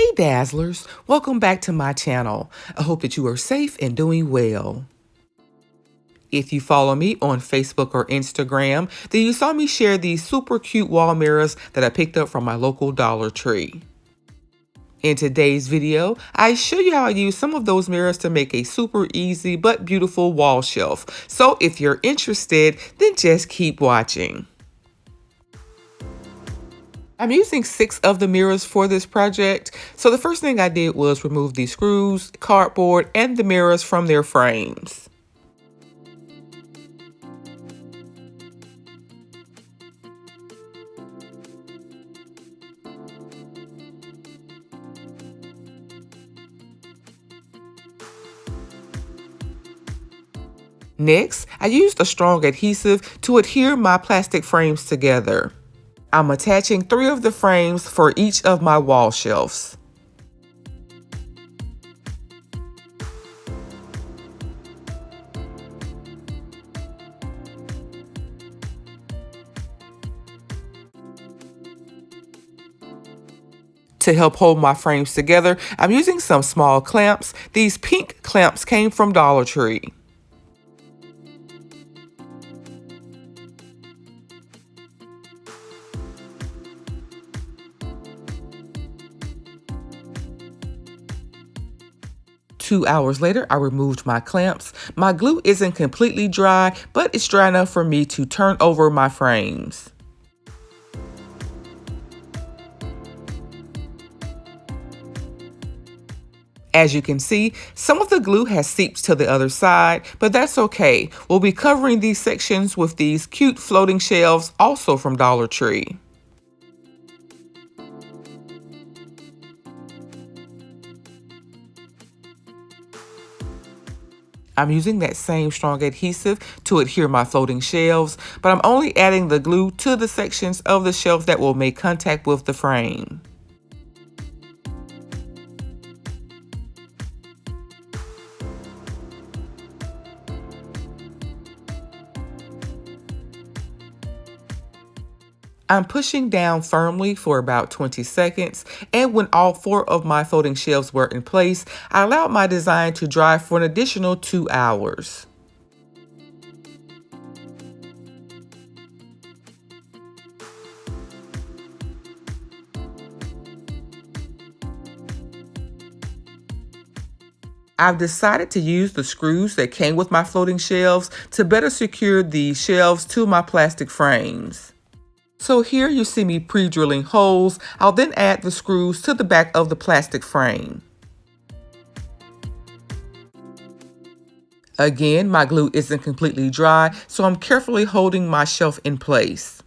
Hey Dazzlers, welcome back to my channel. I hope that you are safe and doing well. If you follow me on Facebook or Instagram, then you saw me share these super cute wall mirrors that I picked up from my local Dollar Tree. In today's video, I show you how I use some of those mirrors to make a super easy but beautiful wall shelf. So if you're interested, then just keep watching. I'm using 6 of the mirrors for this project, so the first thing I did was remove the screws, cardboard, and the mirrors from their frames. Next, I used a strong adhesive to adhere my plastic frames together. I'm attaching 3 of the frames for each of my wall shelves. To help hold my frames together, I'm using some small clamps. These pink clamps came from Dollar Tree. Two hours later, I removed my clamps. My glue isn't completely dry, but it's dry enough for me to turn over my frames. As you can see, some of the glue has seeped to the other side, but that's okay. We'll be covering these sections with these cute floating shelves, also from Dollar Tree. I'm using that same strong adhesive to adhere my floating shelves, but I'm only adding the glue to the sections of the shelf that will make contact with the frame. I'm pushing down firmly for about 20 seconds, and when all 4 of my folding shelves were in place, I allowed my design to dry for an additional 2 hours. I've decided to use the screws that came with my floating shelves to better secure the shelves to my plastic frames. So here you see me pre-drilling holes. I'll then add the screws to the back of the plastic frame. Again, my glue isn't completely dry, so I'm carefully holding my shelf in place.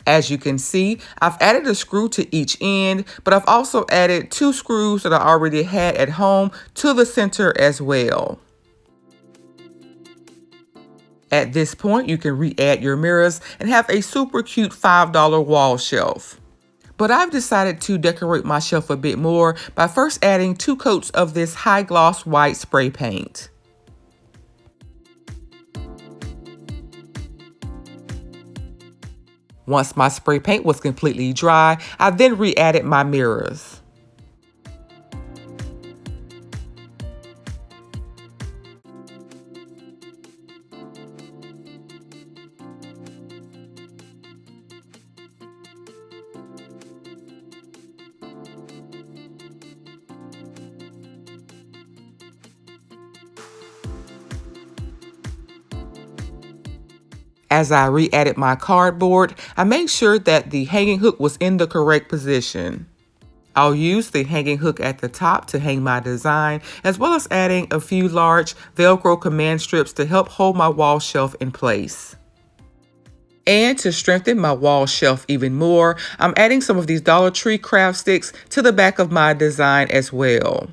As you can see, I've added a screw to each end, but I've also added 2 screws that I already had at home to the center as well. At this point, you can re-add your mirrors and have a super cute $5 wall shelf. But I've decided to decorate my shelf a bit more by first adding 2 coats of this high gloss white spray paint. Once my spray paint was completely dry, I then re-added my mirrors. As I re-added my cardboard, I made sure that the hanging hook was in the correct position. I'll use the hanging hook at the top to hang my design, as well as adding a few large Velcro command strips to help hold my wall shelf in place. And to strengthen my wall shelf even more, I'm adding some of these Dollar Tree craft sticks to the back of my design as well.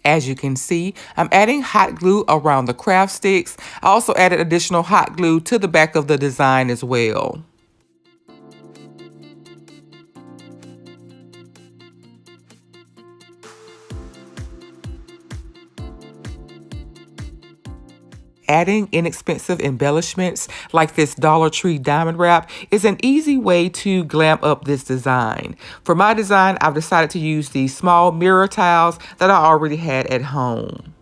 As you can see, I'm adding hot glue around the craft sticks. I also added additional hot glue to the back of the design as well. Adding inexpensive embellishments like this Dollar Tree diamond wrap is an easy way to glam up this design. For my design, I've decided to use these small mirror tiles that I already had at home.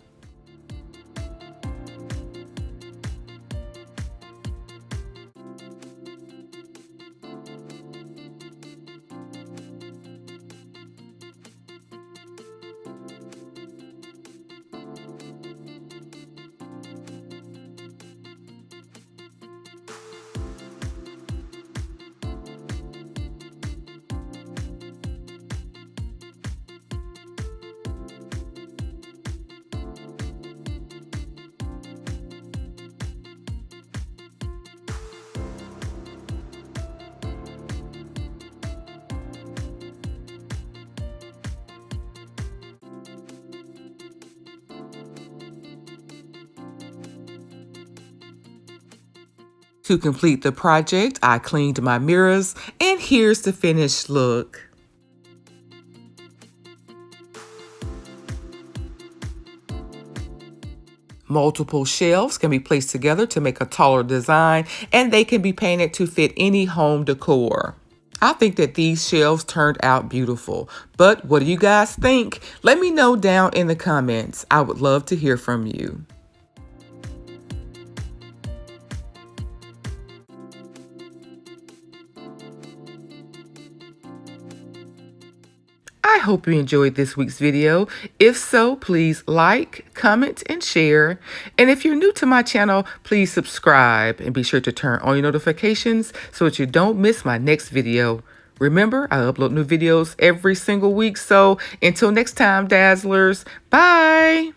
To complete the project, I cleaned my mirrors, and here's the finished look. Multiple shelves can be placed together to make a taller design, and they can be painted to fit any home decor. I think that these shelves turned out beautiful, but what do you guys think? Let me know down in the comments. I would love to hear from you. I hope you enjoyed this week's video. If so, please like, comment, and share. And if you're new to my channel, please subscribe and be sure to turn on your notifications so that you don't miss my next video. Remember, I upload new videos every single week. So until next time, Dazzlers, bye.